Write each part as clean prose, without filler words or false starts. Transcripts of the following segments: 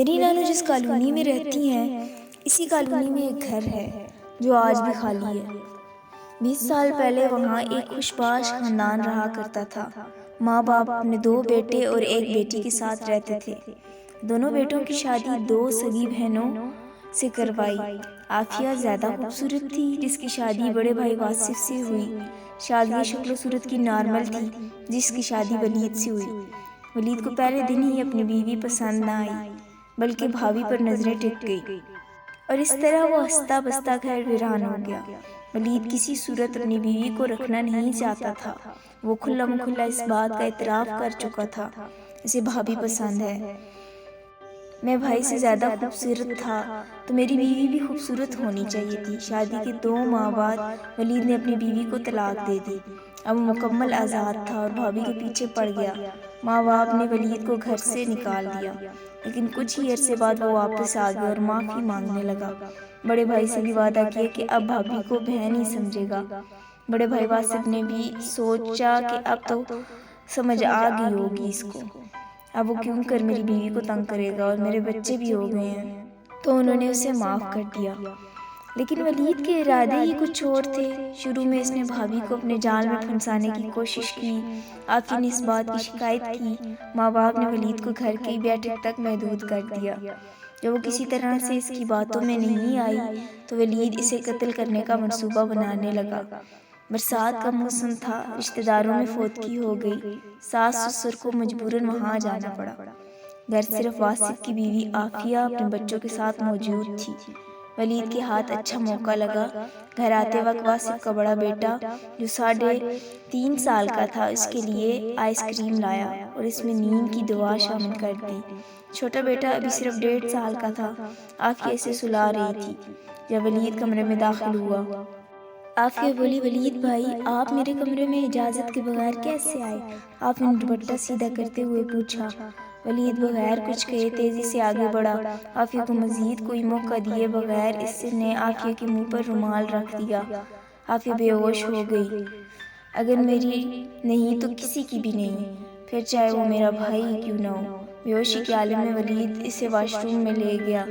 میری نانو جس کالونی میں رہتی ہیں اسی کالونی میں ایک گھر ہے جو آج بھی خالی ہے۔ 20 سال پہلے وہاں ایک خوشباش خاندان رہا کرتا تھا۔ ماں باپ اپنے 2 بیٹے اور ایک بیٹی کے ساتھ رہتے تھے۔ دونوں بیٹوں کی شادی 2 سگی بہنوں سے کروائی۔ عافیہ زیادہ خوبصورت تھی جس کی شادی بڑے بھائی واصف سے ہوئی۔ شادی شکل و صورت کی نارمل تھی جس کی شادی ولید سے ہوئی۔ ولید کو پہلے دن ہی اپنی بیوی پسند نہ آئی بلکہ بھابھی پر نظریں ٹک گئی اور اس طرح وہ ہنستا بستا گھر ویران ہو گیا۔ ولید کسی صورت اپنی بیوی کو رکھنا نہیں چاہتا تھا۔ وہ کھلا مکھلا اس بات کا اعتراف کر چکا تھا، اسے بھابھی پسند ہے۔ میں بھائی سے زیادہ خوبصورت تھا تو میری بیوی بھی خوبصورت ہونی چاہیے تھی۔ شادی کے 2 ماہ بعد ولید نے اپنی بیوی کو طلاق دے دی۔ اب وہ مکمل آزاد تھا اور بھابھی کے پیچھے پڑ گیا۔ ماں باپ نے ولید کو گھر سے نکال دیا لیکن کچھ ہی عرصے بعد وہ واپس آ گیا اور معافی مانگنے لگا۔ بڑے بھائی سے بھی وعدہ کیا کہ اب بھابھی کو بہن ہی سمجھے گا۔ بڑے بھائی واصف نے بھی سوچا کہ اب تو سمجھ آ گئی ہوگی اس کو، اب وہ کیوں کر میری بیوی کو تنگ کرے گا اور میرے بچے بھی ہو گئے ہیں، تو انہوں نے اسے معاف کر دیا۔ لیکن ولید کے ارادے ہی کچھ اور تھے۔ شروع میں اس نے بھابھی کو اپنے جال میں پھنسانے کی کوشش کی۔ عافیہ نے اس بات کی شکایت کی۔ ماں باپ نے ولید کو گھر کی بیٹھک تک محدود کر دیا۔ جب وہ کسی طرح سے اس کی باتوں میں نہیں آئی تو ولید اسے قتل کرنے کا منصوبہ بنانے لگا۔ برسات کا موسم تھا، رشتہ داروں میں فوتگی ہو گئی، ساس سسر کو مجبوراً وہاں جانا پڑا۔ گھر صرف واصف کی بیوی عافیہ اپنے بچوں کے ساتھ موجود تھی۔ ولید کے ہاتھ اچھا موقع لگا۔ گھر آتے وقت واصف کا بڑا بیٹا جو 3.5 سال کا تھا اس کے لیے آئس کریم لایا اور اس میں نیم کی دوا شامل کر دی۔ چھوٹا بیٹا ابھی صرف 1.5 سال کا تھا۔ عافیہ اسے سلا رہی تھی جب ولید کمرے میں داخل ہوا۔ عافیہ بولی، ولید بھائی آپ میرے کمرے میں اجازت کے بغیر کیسے آئے؟ عافیہ نے دوپٹہ سیدھا کرتے ہوئے پوچھا۔ ولید بغیر کچھ کہے تیزی سے آگے بڑھا۔ عافیہ کو مزید کوئی موقع دیے بغیر اس نے عافیہ کے منہ پر رومال رکھ دیا۔ عافیہ بے ہوش ہو گئی۔ اگر میری نہیں تو کسی کی بھی نہیں، پھر چاہے وہ میرا بھائی ہی کیوں نہ ہو۔ بے ہوشی کے عالم میں ولید اسے واش روم میں لے گیا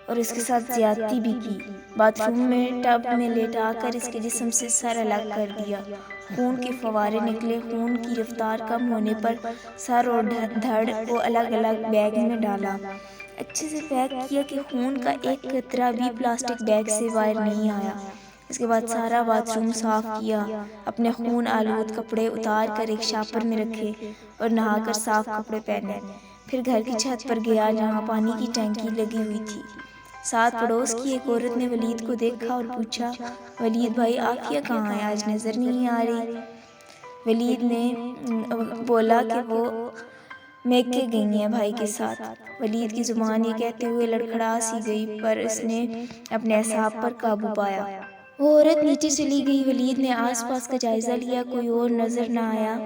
اور اس کے ساتھ زیادتی بھی کی۔ باتھ روم میں ٹب میں لیٹا کر اس کے جسم سے سر الگ کر دیا۔ خون کے فوارے نکلے۔ خون کی رفتار کم ہونے پر سر اور دھڑ کو الگ الگ بیگ میں ڈالا، اچھے سے پیک کیا کہ خون کا ایک قطرہ بھی پلاسٹک بیگ سے باہر نہیں آیا۔ اس کے بعد سارا باتھ روم صاف کیا، اپنے خون آلود کپڑے اتار کر ایک شاپر میں رکھے اور نہا کر صاف کپڑے پہنے۔ پھر گھر کی چھت پر گیا جہاں پانی کی ٹینکی لگی ہوئی تھی۔ ساتھ پڑوس کی ایک عورت نے ولید کو دیکھا اور پوچھا، ولید بھائی عافیہ کہاں ہے؟ آج نظر نہیں آ رہی۔ ولید نے بولا کہ وہ میکے گئی ہیں بھائی کے ساتھ۔ ولید کی زبان یہ کہتے ہوئے لڑکھڑا سی گئی پر اس نے اپنے اعصاب پر قابو پایا۔ وہ عورت نیچے چلی گئی۔ ولید نے آس پاس کا جائزہ لیا، کوئی اور نظر نہ آیا۔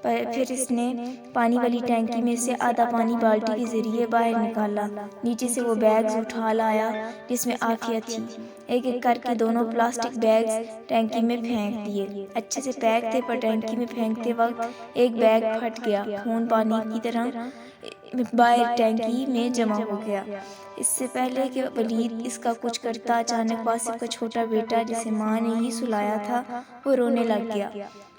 پھر اس نے پانی والی ٹینکی میں سے آدھا پانی بالٹی کے ذریعے باہر نکالا۔ نیچے سے وہ بیگز اٹھا لایا جس میں عافیہ تھی۔ ایک ایک کر کے دونوں پلاسٹک بیگز ٹینکی میں پھینک دیے۔ اچھے سے پیک تھے پر ٹینکی میں پھینکتے وقت ایک بیگ پھٹ گیا۔ خون پانی کی طرح باہر ٹینکی میں جمع ہو گیا۔ اس سے پہلے کہ ولید اس کا کچھ کرتا، اچانک واصف کا چھوٹا بیٹا جسے ماں نے ہی سلایا تھا وہ رونے لگ گیا۔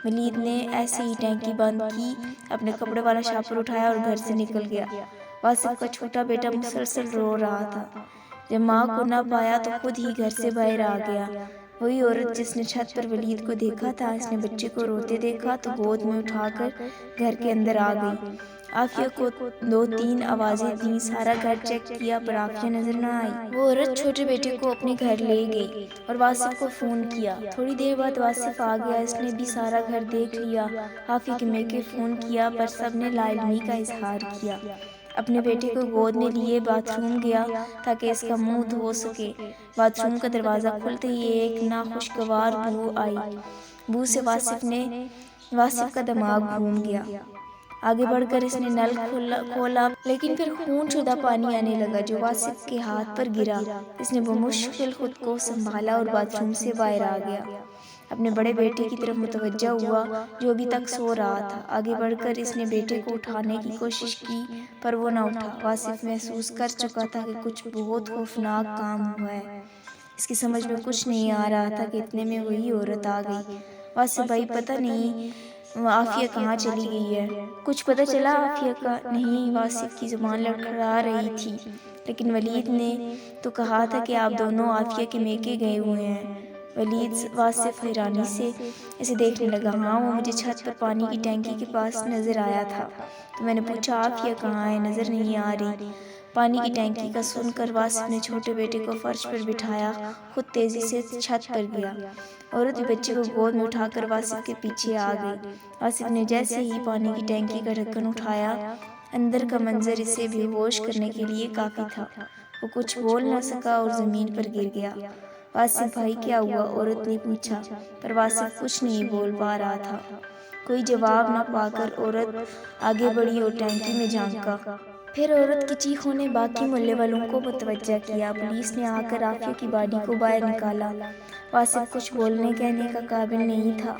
ولید نے ایسے ہی ٹینکی بند کی، اپنے کپڑے والا شاپر اٹھایا اور گھر سے نکل گیا۔ واصف کا چھوٹا بیٹا مسلسل رو رہا تھا۔ جب ماں کو نہ پایا تو خود ہی گھر سے باہر آ گیا۔ وہی عورت جس نے چھت پر ولید کو دیکھا تھا، اس نے بچے کو روتے دیکھا تو گود میں اٹھا کر گھر کے اندر آ گئی۔ عافیہ کو 2-3 آوازیں دیں، سارا گھر چیک کیا پر عافیہ نظر نہ آئی۔ وہ عورت چھوٹے بیٹے کو اپنے گھر لے گئی اور واصف کو فون کیا۔ تھوڑی دیر بعد واصف آ گیا، اس نے بھی سارا گھر دیکھ لیا۔ عافیہ کے میکے فون کیا پر سب نے لا علمی کا اظہار کیا۔ اپنے بیٹے کو گود میں لیے باتھ روم گیا تاکہ اس کا منہ دھو سکے۔ باتھ روم کا دروازہ کھلتے ہی ایک ناخوشگوار بو آئی۔ بو سے واصف کا دماغ گھوم گیا۔ آگے بڑھ کر اس نے نل کھولا لیکن پھر خون شدہ پانی آنے لگا جو واصف کے ہاتھ پر گرا۔ اس نے بمشکل خود کو سنبھالا اور باتھ روم سے باہر آ گیا۔ اپنے بڑے بیٹے کی طرف متوجہ ہوا جو ابھی تک سو رہا تھا۔ آگے بڑھ کر اس نے بیٹے کو اٹھانے کی کوشش کی پر وہ نہ اٹھا۔ واصف محسوس کر چکا تھا کہ کچھ بہت خوفناک کام ہوا ہے۔ اس کی سمجھ میں کچھ نہیں آ رہا تھا کہ اتنے میں وہی عورت آ گئی۔ واصف بھائی پتہ نہیں عافیہ کہاں چلی گئی ہے؟ کچھ پتہ چلا عافیہ کا؟ نہیں، واصف کی زبان لڑکھڑا رہی تھی، لیکن ولید نے تو کہا تھا کہ آپ دونوں عافیہ کے میکے گئے ہوئے ہیں۔ ولید واصف حیرانی سے اسے دیکھنے لگا۔ ہاں، وہ مجھے چھت پر پانی کی ٹینکی کے پاس نظر آیا تھا، تو میں نے پوچھا عافیہ کہاں ہے؟ نظر نہیں آ رہی۔ پانی کی ٹینکی کا سن کر واصف نے چھوٹے بیٹے کو فرش پر بٹھایا، خود تیزی سے چھت پر گیا۔ عورت بھی بچے کو گود میں اٹھا کر واصف کے پیچھے آ گئی۔ واصف نے جیسے ہی پانی کی ٹینکی کا ڈھکن اٹھایا، اندر کا منظر اسے بے ہوش کرنے کے لیے کافی تھا۔ وہ کچھ بول نہ سکا اور زمین پر گر گیا۔ واصف بھائی کیا ہوا؟ عورت نے پوچھا، پر واصف کچھ نہیں بول پا رہا تھا۔ کوئی جواب نہ پا کر عورت آگے بڑھی اور ٹینکی میں جھانکا۔ پھر عورت کی چیخوں نے باقی محلے والوں کو متوجہ کیا۔ پولیس نے آ کر عافیہ کی باڈی کو باہر نکالا۔ واصف کچھ بولنے کہنے کا قابل نہیں تھا۔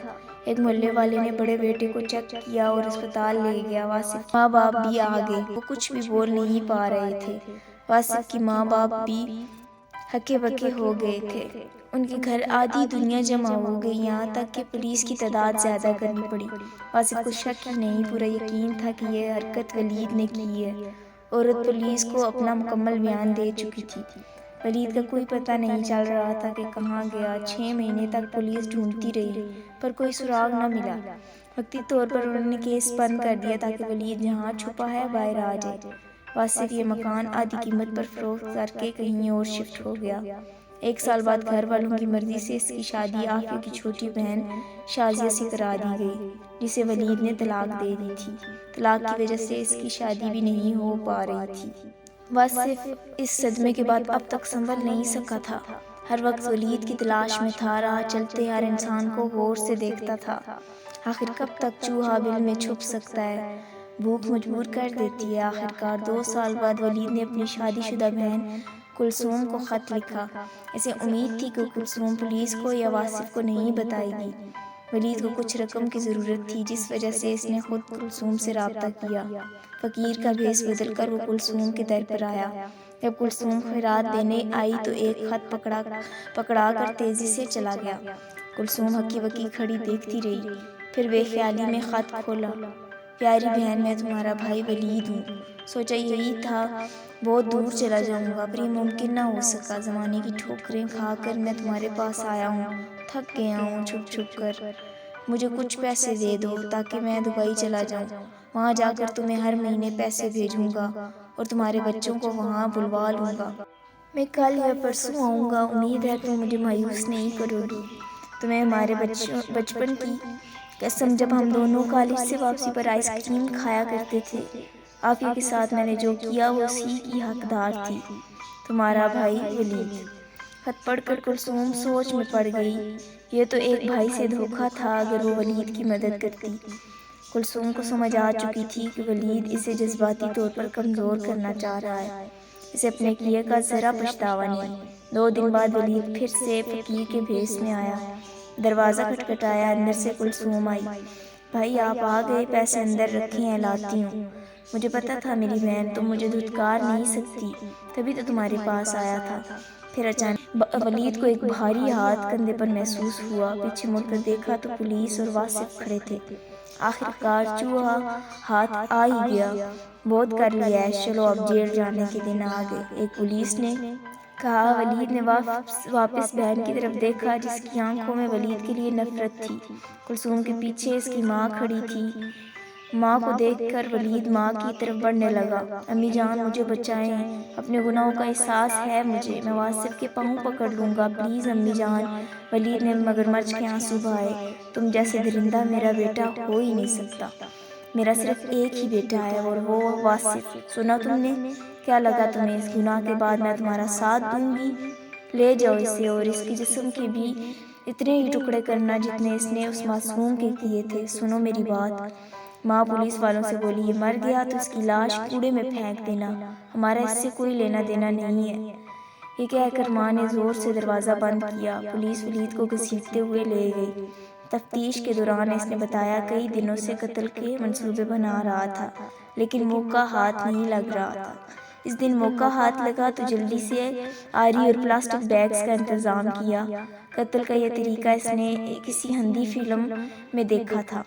ایک محلے والے نے بڑے بیٹے کو چیک کیا اور اسپتال لے گیا۔ واصف کے ماں باپ بھی آ گئے۔ وہ کچھ بھی بول نہیں پا رہے تھے۔ واصف کی ماں باپ بھی ہکے بکے ہو گئے تھے۔ ان کے گھر آدھی دنیا جمع ہو گئی، یہاں تک کہ پولیس کی تعداد زیادہ کرنی پڑی۔ واصف کو شک ہی نہیں، پورا یقین تھا کہ یہ حرکت ولید نے کی ہے۔ عورت پولیس کو اپنا مکمل بیان دے چکی تھی۔ ولید کا کوئی پتہ نہیں چل رہا تھا کہ کہاں گیا۔ 6 مہینے تک پولیس ڈھونڈتی رہی پر کوئی سراغ نہ ملا۔ وقتی طور پر انہوں نے کیس بند کر دیا تاکہ ولید جہاں چھپا ہے باہر آ جائے۔ واصف یہ مکان آدھی قیمت پر فروخت کر کے کہیں اور شفٹ ہو گیا۔ 1 سال بعد گھر والوں کی مرضی سے اس کی شادی عافیہ کی چھوٹی بہن شازیہ سے کرا دی گئی، جسے ولید نے طلاق دے دی تھی۔ طلاق کی وجہ سے اس کی شادی بھی نہیں ہو پا رہی تھی۔ واصف اس صدمے کے بعد اب تک سنبھل نہیں سکا تھا۔ ہر وقت ولید کی تلاش میں تھا، راہ چلتے ہر انسان کو غور سے دیکھتا تھا۔ آخر کب تک چوہا بل میں چھپ سکتا ہے؟ بھوک مجبور کر دیتی ہے۔ آخرکار 2 سال بعد ولید نے اپنی شادی شدہ بہن کلثوم کو خط لکھا۔ اسے امید تھی کہ کلثوم پولیس کو یا واصف کو نہیں بتائے گی۔ ولید کو کچھ رقم کی ضرورت تھی، جس وجہ سے اس نے خود کلثوم سے رابطہ کیا۔ فقیر کا بھیس بدل کر وہ کلثوم کے در پر آیا۔ جب کلثوم خیرات دینے آئی تو ایک خط پکڑا کر تیزی سے چلا گیا۔ کلثوم ہکی بکی کھڑی دیکھتی رہی، پھر بے خیالی میں خط کھولا۔ پیاری بہن، میں تمہارا بھائی ولید ہوں۔ سوچا یہی تھا، بہت دور چلا جاؤں گا، پر یہ ممکن نہ ہو سکا۔ زمانے کی ٹھوکریں کھا کر میں تمہارے پاس آیا ہوں، تھک گیا ہوں چھپ چھپ کر۔ مجھے کچھ پیسے دے دو تاکہ میں دبئی چلا جاؤں۔ وہاں جا کر تمہیں ہر مہینے پیسے بھیجوں گا اور تمہارے بچوں کو وہاں بلوا لوں گا۔ میں کل یا پرسوں آؤں گا۔ امید ہے تم مجھے مایوس نہیں کرو گی۔ تمہیں ہمارے بچپن کی قسم، جب ہم دونوں کالج سے واپسی پر آئس کریم کھایا کرتے تھے، عافیہ کے ساتھ میں نے جو کیا وہ اسی کی حقدار تھی۔ تمہارا بھائی ولید۔ خط پڑھ کر کلثوم سوچ میں پڑ گئی۔ یہ تو ایک بھائی سے دھوکا تھا اگر وہ ولید کی مدد کرتی۔ کلثوم کو سمجھ آ چکی تھی کہ ولید اسے جذباتی طور پر کمزور کرنا چاہ رہا ہے۔ اسے اپنے کیے کا ذرا پچھتاوا نہیں۔ 2 دن بعد ولید پھر سے فقیر کے بھیس میں آیا۔ دروازہ کھٹکھٹایا، اندر سے کلثوم آئی۔ بھائی آپ آ گئے، پیسے اندر رکھے ہیں، لاتی ہوں۔ مجھے پتا تھا میری بہن، تم مجھے دھتکار نہیں سکتی، تبھی تو تمہارے پاس آیا تھا۔ پھر اچانک ولید کو ایک بھاری ہاتھ کندھے پر محسوس ہوا۔ پیچھے مڑ کر دیکھا تو پولیس اور واصف کھڑے تھے۔ آخرکار چوہا ہاتھ آ ہی گیا۔ بہت کر لیا ہے، چلو اب جیل جانے کے دن آ گئے، ایک پولیس نے کہا۔ ولید نے واپس بہن کی طرف دیکھا، جس کی آنکھوں میں ولید کے لیے نفرت تھی۔ کلثوم کے پیچھے اس کی ماں کھڑی تھی۔ ماں کو دیکھ کر ولید ماں کی طرف بڑھنے لگا۔ امی جان مجھے بچائیں، اپنے گناہوں کا احساس ہے مجھے، میں واصف کے پاؤں پکڑ لوں گا، پلیز امی جان۔ ولید نے مگرمچھ کے آنسو بہائے۔ تم جیسے درندہ میرا بیٹا ہو ہی نہیں سکتا۔ میرا صرف ایک ہی بیٹا ہے اور وہ واصف۔ سنا تم نے؟ کیا لگا تمہیں اس گناہ کے بعد میں تمہارا ساتھ دوں گی؟ لے جاؤ اسے اور اس کے جسم کے بھی اتنے ہی ٹکڑے کرنا جتنے اس نے اس معصوم کے کیے تھے۔ سنو میری بات۔ ماں پولیس والوں سے بولی، یہ مر گیا تو اس کی لاش کوڑے میں پھینک دینا، ہمارا اس سے کوئی لینا دینا نہیں ہے۔ یہ کہہ کر ماں نے زور سے دروازہ بند کیا۔ پولیس ولید کو گھسیٹتے ہوئے لے گئی۔ تفتیش کے دوران اس نے بتایا کئی دنوں سے قتل کے منصوبے بنا رہا تھا، لیکن موقع ہاتھ نہیں لگ رہا تھا۔ اس دن موقع ہاتھ لگا تو جلدی سے آری اور پلاسٹک بیگز کا انتظام کیا۔ قتل کا یہ طریقہ اس نے کسی ہندی فلم میں دیکھا تھا۔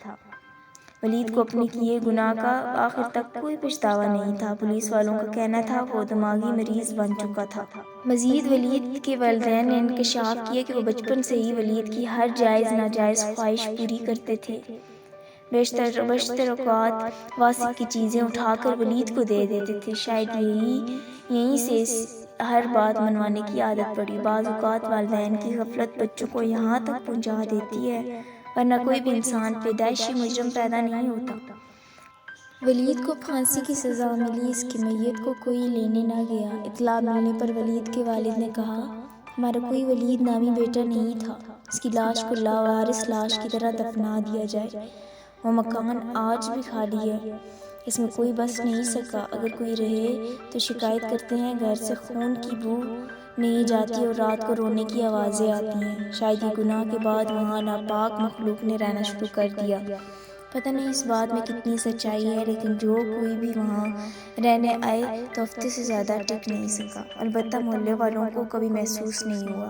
ولید کو اپنے کیے گناہ کا آخر تک کوئی پچھتاوا نہیں تھا۔ پولیس والوں کا کہنا تھا وہ دماغی مریض بن چکا تھا۔ مزید ولید کے والدین نے انکشاف کیا کہ وہ بچپن سے ہی ولید کی ہر جائز ناجائز خواہش پوری کرتے تھے۔ بیشتر اوقات واسق کی چیزیں اٹھا کر ولید کو دے دیتے تھے۔ شاید یہیں سے ہر بات منوانے کی عادت پڑی۔ بعض اوقات والدین کی غفلت بچوں کو یہاں تک پہنچا دیتی ہے، ورنہ کوئی بھی انسان پیدائشی مجرم پیدا نہیں ہوتا۔ ولید کو پھانسی کی سزا ملی، اس کی میت کو کوئی لینے نہ گیا۔ اطلاع ملنے پر ولید کے والد نے کہا، ہمارا کوئی ولید نامی بیٹا نہیں تھا، اس کی لاش کو لاوارث لاش کی طرح دفنا دیا جائے۔ وہ مکان آج بھی خالی ہے، اس میں کوئی بس نہیں سکا۔ اگر کوئی رہے تو شکایت کرتے ہیں گھر سے خون کی بو نہیں جاتی اور رات کو رونے کی آوازیں آتی ہیں۔ شاید یہ گناہ کے بعد وہاں ناپاک مخلوق نے رہنا شروع کر دیا۔ پتہ نہیں اس بات میں کتنی سچائی ہے، لیکن جو کوئی بھی وہاں رہنے آئے تو ہفتے سے زیادہ ٹک نہیں سکا۔ البتہ محلے والوں کو کبھی محسوس نہیں ہوا۔